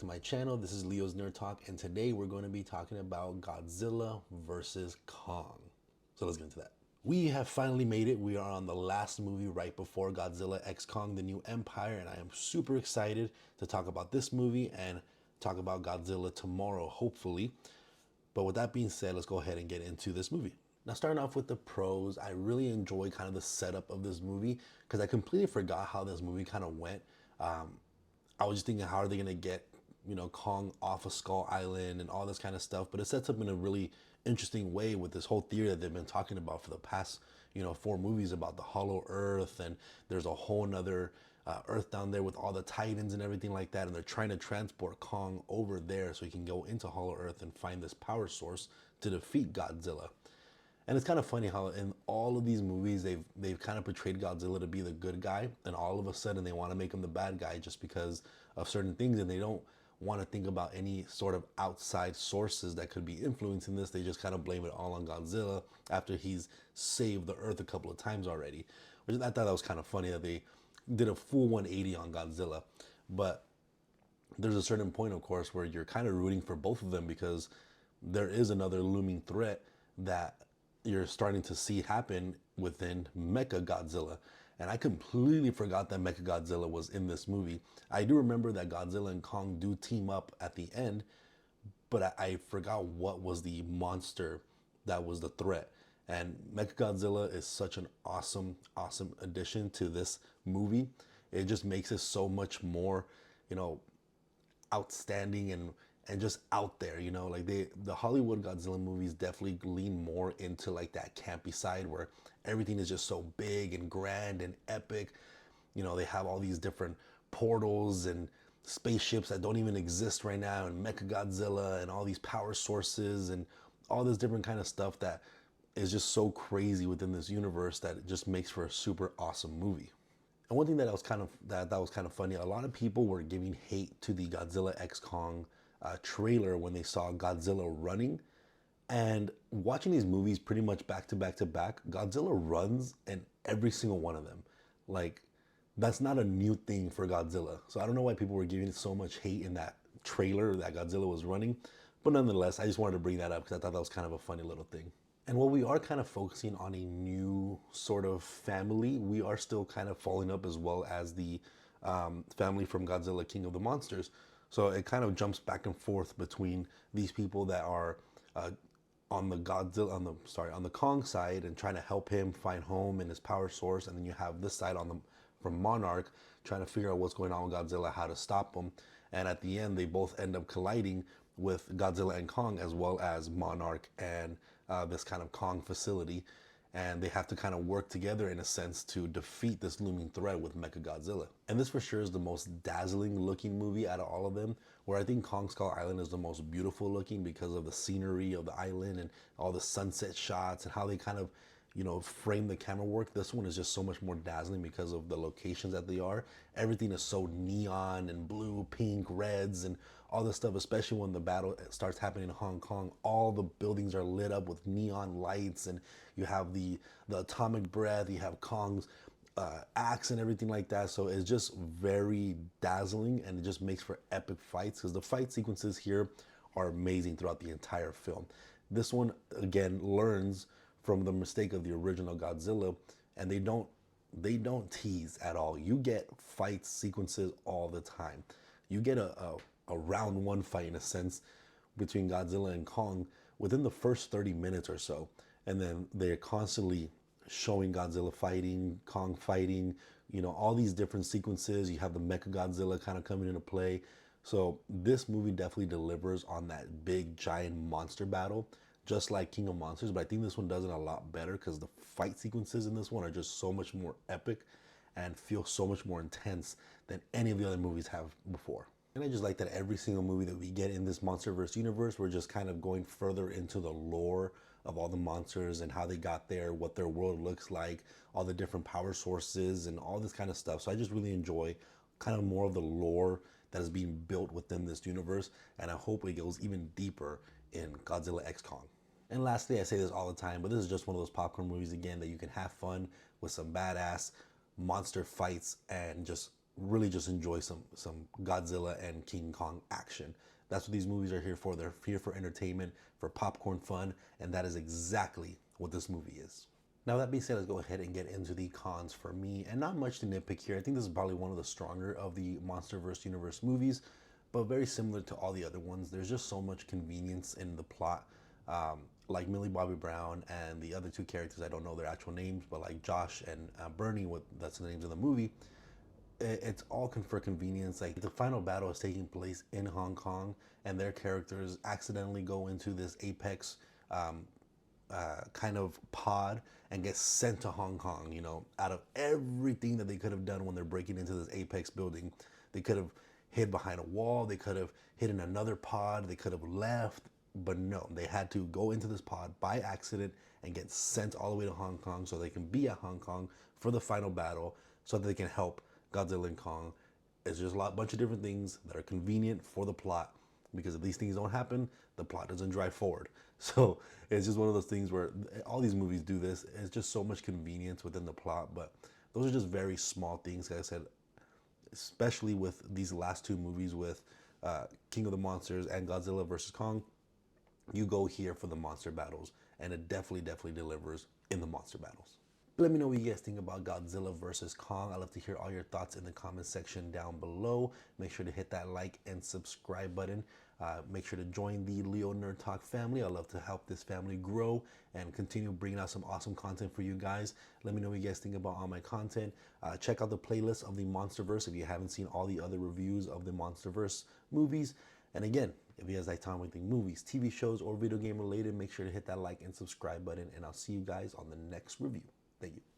to my channel. This is Leo's Nerd Talk, and today we're going to be talking about Godzilla versus Kong. So let's get into that. We have finally made it. We are on the last movie right before Godzilla x Kong, The New Empire, and I am super excited to talk about this movie and talk about Godzilla tomorrow, hopefully. But with that being said, let's go ahead and get into this movie. Now, starting off with the pros, I really enjoy kind of the setup of this movie because I completely forgot how this movie kind of went. I was just thinking, how are they gonna get, Kong off of Skull Island and all this kind of stuff? But it sets up in a really interesting way with this whole theory that they've been talking about for the past, 4 movies about the Hollow Earth, and there's a whole nother Earth down there with all the Titans and everything like that, and they're trying to transport Kong over there so he can go into Hollow Earth and find this power source to defeat Godzilla. And it's kind of funny how in all of these movies they've kind of portrayed Godzilla to be the good guy, and all of a sudden they want to make him the bad guy just because of certain things, and they don't want to think about any sort of outside sources that could be influencing this. They just kind of blame it all on Godzilla after he's saved the Earth a couple of times already. Which I thought that was kind of funny that they did a full 180 on Godzilla. But there's a certain point, of course, where you're kind of rooting for both of them because there is another looming threat that you're starting to see happen within Mecha Godzilla. And I completely forgot that Mecha Godzilla was in this movie. I do remember that Godzilla and Kong do team up at the end, but I forgot what was the monster that was the threat. And Mecha Godzilla is such an awesome, awesome addition to this movie. It just makes it so much more, outstanding and just out there, like the Hollywood Godzilla movies definitely lean more into like that campy side where everything is just so big and grand and epic. They have all these different portals and spaceships that don't even exist right now, and Mecha Godzilla and all these power sources and all this different kind of stuff that is just so crazy within this universe that it just makes for a super awesome movie. And one thing that was kind of funny, a lot of people were giving hate to the Godzilla x Kong trailer when they saw Godzilla running. And watching these movies pretty much back to back to back, Godzilla runs in every single one of them. Like, that's not a new thing for Godzilla. So I don't know why people were giving so much hate in that trailer that Godzilla was running. But nonetheless, I just wanted to bring that up because I thought that was kind of a funny little thing. And while we are kind of focusing on a new sort of family, we are still kind of following up as well as the family from Godzilla King of the Monsters. So it kind of jumps back and forth between these people that are on the Kong side and trying to help him find home and his power source, and then you have this side from Monarch trying to figure out what's going on with Godzilla, how to stop him, and at the end they both end up colliding with Godzilla and Kong as well as Monarch and this kind of Kong facility, and they have to kind of work together in a sense to defeat this looming threat with Mechagodzilla. And this for sure is the most dazzling looking movie out of all of them, where I think Kong Skull Island is the most beautiful looking because of the scenery of the island and all the sunset shots and how they kind of frame the camera work. This one is just so much more dazzling because of the locations that they are. Everything is so neon and blue, pink, reds, and all this stuff, especially when the battle starts happening in Hong Kong. All the buildings are lit up with neon lights, and you have the atomic breath, you have Kong's axe and everything like that. So it's just very dazzling, and it just makes for epic fights because the fight sequences here are amazing throughout the entire film. This one, again, learns from the mistake of the original Godzilla, and they don't tease at all. You get fight sequences all the time. You get a round one fight in a sense between Godzilla and Kong within the first 30 minutes or so, and then they're constantly showing Godzilla fighting, Kong fighting, all these different sequences. You have the Mecha Godzilla kind of coming into play. So this movie definitely delivers on that big giant monster battle, just like King of Monsters, but I think this one does it a lot better because the fight sequences in this one are just so much more epic and feel so much more intense than any of the other movies have before. And I just like that every single movie that we get in this MonsterVerse universe, we're just kind of going further into the lore of all the monsters and how they got there, what their world looks like, all the different power sources and all this kind of stuff. So I just really enjoy kind of more of the lore that is being built within this universe, and I hope it goes even deeper in Godzilla x Kong. And lastly, I say this all the time, but this is just one of those popcorn movies again that you can have fun with some badass monster fights and just really just enjoy some Godzilla and King Kong action. That's what these movies are here for. They're here for entertainment, for popcorn fun, and that is exactly what this movie is. Now that being said, let's go ahead and get into the cons for me, and not much to nitpick here. I think this is probably one of the stronger of the MonsterVerse universe movies, but very similar to all the other ones. There's just so much convenience in the plot. Like Millie Bobby Brown and the other two characters, I don't know their actual names, but like Josh and Bernie, that's the names of the movie. It's all for convenience. Like the final battle is taking place in Hong Kong, and their characters accidentally go into this apex kind of pod and get sent to Hong Kong. You know, out of everything that they could have done when they're breaking into this apex building, they could have hid behind a wall, they could have hid in another pod, they could have left, but no, they had to go into this pod by accident and get sent all the way to Hong Kong so they can be at Hong Kong for the final battle so that they can help Godzilla and Kong. It's just a bunch of different things that are convenient for the plot, because if these things don't happen, the plot doesn't drive forward. So it's just one of those things where all these movies do this. It's just so much convenience within the plot, but those are just very small things. Like I said, especially with these last two movies with King of the Monsters and Godzilla versus Kong, you go here for the monster battles, and it definitely delivers in the monster battles. Let me know what you guys think about Godzilla versus Kong. I'd love to hear all your thoughts in the comment section down below. Make sure to hit that like and subscribe button. Make sure to join the Leo Nerd Talk family. I'd love to help this family grow and continue bringing out some awesome content for you guys. Let me know what you guys think about all my content. Check out the playlist of the MonsterVerse if you haven't seen all the other reviews of the MonsterVerse movies. And again, if you guys like talking about movies, TV shows, or video game related, make sure to hit that like and subscribe button. And I'll see you guys on the next review. Thank you.